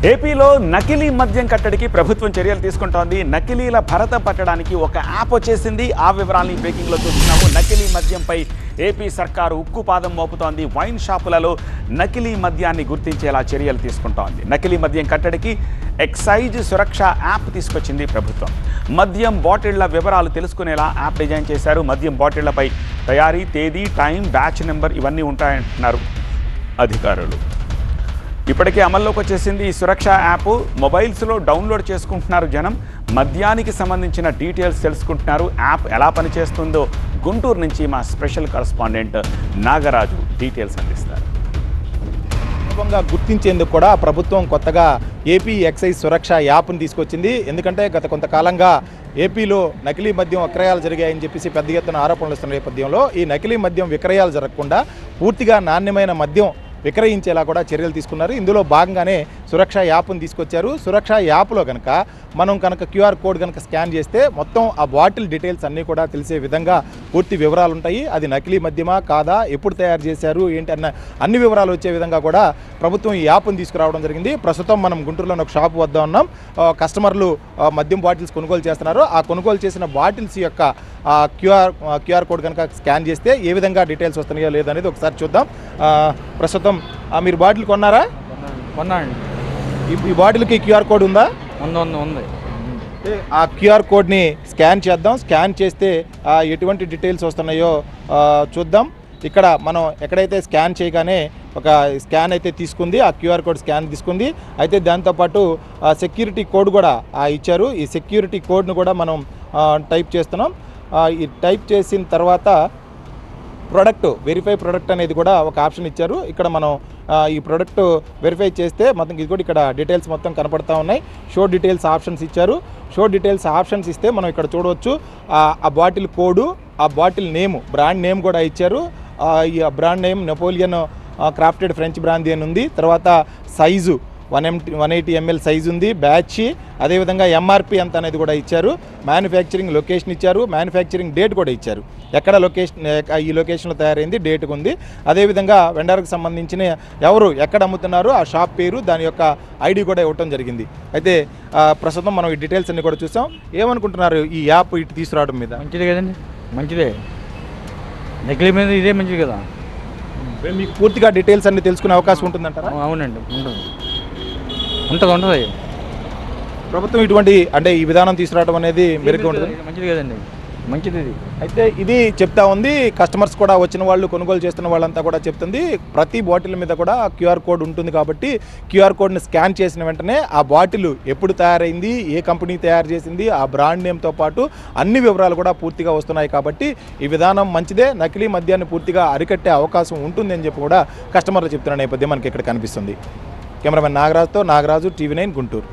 ఏపీలో నకిలీ మద్యం కట్టడికి ప్రభుత్వం చర్యలు తీసుకుంటోంది. నకిలీల భరతం పట్టడానికి ఒక యాప్ వచ్చేసింది. ఆ వివరాలని బ్రేకింగ్లో చూస్తున్నాము. నకిలీ మద్యంపై ఏపీ సర్కారు ఉక్కుపాదం మోపుతోంది. వైన్ షాపులలో నకిలీ మద్యాన్ని గుర్తించేలా చర్యలు తీసుకుంటోంది. నకిలీ మద్యం కట్టడికి ఎక్సైజ్ సురక్ష యాప్ తీసుకొచ్చింది ప్రభుత్వం. మద్యం బాటిళ్ల వివరాలు తెలుసుకునేలా యాప్ డిజైన్ చేశారు. మద్యం బాటిళ్లపై తయారీ తేదీ, టైం, బ్యాచ్ నెంబర్ ఇవన్నీ ఉంటాయంటున్నారు అధికారులు. ఇప్పటికే అమల్లోకి వచ్చేసింది ఈ సురక్ష యాప్. మొబైల్స్లో డౌన్లోడ్ చేసుకుంటున్నారు జనం. మద్యానికి సంబంధించిన డీటెయిల్స్ తెలుసుకుంటున్నారు. యాప్ ఎలా పనిచేస్తుందో గుంటూరు నుంచి మా స్పెషల్ కరస్పాండెంట్ నాగరాజు డీటెయిల్స్ అందిస్తారు. గుర్తించేందుకు కూడా ప్రభుత్వం కొత్తగా ఏపీ ఎక్సైజ్ సురక్ష యాప్ను తీసుకొచ్చింది. ఎందుకంటే గత కొంతకాలంగా ఏపీలో నకిలీ మద్యం విక్రయాలు జరిగాయని చెప్పేసి పెద్ద ఎత్తున ఆరోపణలు వస్తున్న నేపథ్యంలో ఈ నకిలీ మద్యం విక్రయాలు జరగకుండా పూర్తిగా నాణ్యమైన మద్యం విక్రయించేలా కూడా చర్యలు తీసుకున్నారు. ఇందులో భాగంగానే సురక్ష యాప్ను తీసుకొచ్చారు. సురక్ష యాప్లో మనం క్యూఆర్ కోడ్ కనుక స్కాన్ చేస్తే మొత్తం ఆ బాటిల్ డీటెయిల్స్ అన్నీ కూడా తెలిసే విధంగా పూర్తి వివరాలు ఉంటాయి. అది నకిలీ మద్యమా కాదా, ఎప్పుడు తయారు చేశారు ఏంటి అన్న అన్ని వివరాలు వచ్చే విధంగా కూడా ప్రభుత్వం ఈ యాప్ను తీసుకురావడం జరిగింది. ప్రస్తుతం మనం గుంటూరులోని ఒక షాప్ వద్ద ఉన్నాం. కస్టమర్లు మద్యం బాటిల్స్ కొనుగోలు చేస్తున్నారు. ఆ కొనుగోలు చేసిన బాటిల్స్ యొక్క క్యూఆర్ కోడ్ కనుక స్కాన్ చేస్తే ఏ విధంగా డీటెయిల్స్ వస్తున్నాయో లేదనేది ఒకసారి చూద్దాం. ప్రస్తుతం మీరు బాటిల్ కొన్నారా? కొన్నాండి. ఈ బాటిల్కి క్యూఆర్ కోడ్ ఉందా? ఉంది. ఆ క్యూఆర్ కోడ్ని స్కాన్ చేద్దాం. స్కాన్ చేస్తే ఎటువంటి డీటెయిల్స్ వస్తున్నాయో చూద్దాం. ఇక్కడ మనం ఎక్కడైతే స్కాన్ చేయగానే ఒక స్కాన్ అయితే తీసుకుంది. ఆ క్యూఆర్ కోడ్ స్కాన్ తీసుకుంది. అయితే దాంతోపాటు సెక్యూరిటీ కోడ్ కూడా ఇచ్చారు. ఈ సెక్యూరిటీ కోడ్ను కూడా మనం టైప్ చేస్తున్నాం. ఈ టైప్ చేసిన తర్వాత వెరిఫై ప్రొడక్ట్ అనేది కూడా ఒక ఆప్షన్ ఇచ్చారు. ఇక్కడ మనం ఈ ప్రొడక్ట్ వెరిఫై చేస్తే మొత్తం ఇది కూడా ఇక్కడ డీటెయిల్స్ మొత్తం కనపడతా ఉన్నాయి. షో డీటెయిల్స్ ఆప్షన్స్ ఇచ్చారు. షో డీటెయిల్స్ ఆప్షన్స్ ఇస్తే మనం ఇక్కడ చూడవచ్చు ఆ బాటిల్ కోడు, ఆ బాటిల్ నేము, బ్రాండ్ నేమ్ కూడా ఇచ్చారు. ఈ brand name Napoleon crafted French brandy అని ఉంది. తర్వాత సైజు 180 ml సైజు ఉంది. బ్యాచ్, అదేవిధంగా ఎంఆర్పి ఎంత అనేది కూడా ఇచ్చారు. మ్యానుఫ్యాక్చరింగ్ లొకేషన్ ఇచ్చారు. మ్యానుఫ్యాక్చరింగ్ డేట్ కూడా ఇచ్చారు. ఎక్కడ లొకేషన్, ఈ లొకేషన్లో తయారైంది, డేట్కు ఉంది. అదేవిధంగా వెండర్కి సంబంధించిన ఎవరు ఎక్కడ అమ్ముతున్నారు, ఆ షాప్ పేరు, దాని యొక్క ఐడి కూడా ఇవ్వటం జరిగింది. అయితే ప్రస్తుతం మనం ఈ డీటెయిల్స్ అన్ని కూడా చూసాం. ఏమనుకుంటున్నారు ఈ యాప్ ఇటు తీసుకురావడం మీద? మంచిదే కదండి, మంచిదే. నకిలీ మీద ఇదే మంచిది కదా. మీకు పూర్తిగా డీటెయిల్స్ అన్ని తెలుసుకునే అవకాశం ఉంటుందంటారా? అవునండి, ఉంటుంది. ప్రభుత్వం ఇటువంటి అంటే ఈ విధానం తీసుకురావడం అనేది మెరుగ్గా ఉంటుంది. మంచిది కదండి, మంచిది. అయితే ఇది చెప్తా ఉంది. కస్టమర్స్ కూడా వచ్చిన వాళ్ళు, కొనుగోలు చేస్తున్న వాళ్ళంతా కూడా చెప్తుంది ప్రతి బాటిల్ మీద కూడా క్యూఆర్ కోడ్ ఉంటుంది. కాబట్టి క్యూఆర్ కోడ్ని స్కాన్ చేసిన వెంటనే ఆ బాటిల్ ఎప్పుడు తయారైంది, ఏ కంపెనీ తయారు చేసింది, ఆ బ్రాండ్ నేమ్తో పాటు అన్ని వివరాలు కూడా పూర్తిగా వస్తున్నాయి. కాబట్టి ఈ విధానం మంచిదే. నకిలీ మద్యాన్ని పూర్తిగా అరికట్టే అవకాశం ఉంటుంది అని చెప్పి కూడా కస్టమర్లు చెప్తున్న నేపథ్యం మనకి ఇక్కడ కనిపిస్తుంది. కెమెరామెన్ నాగరాజుతో నాగరాజు, TV9 గుంటూరు.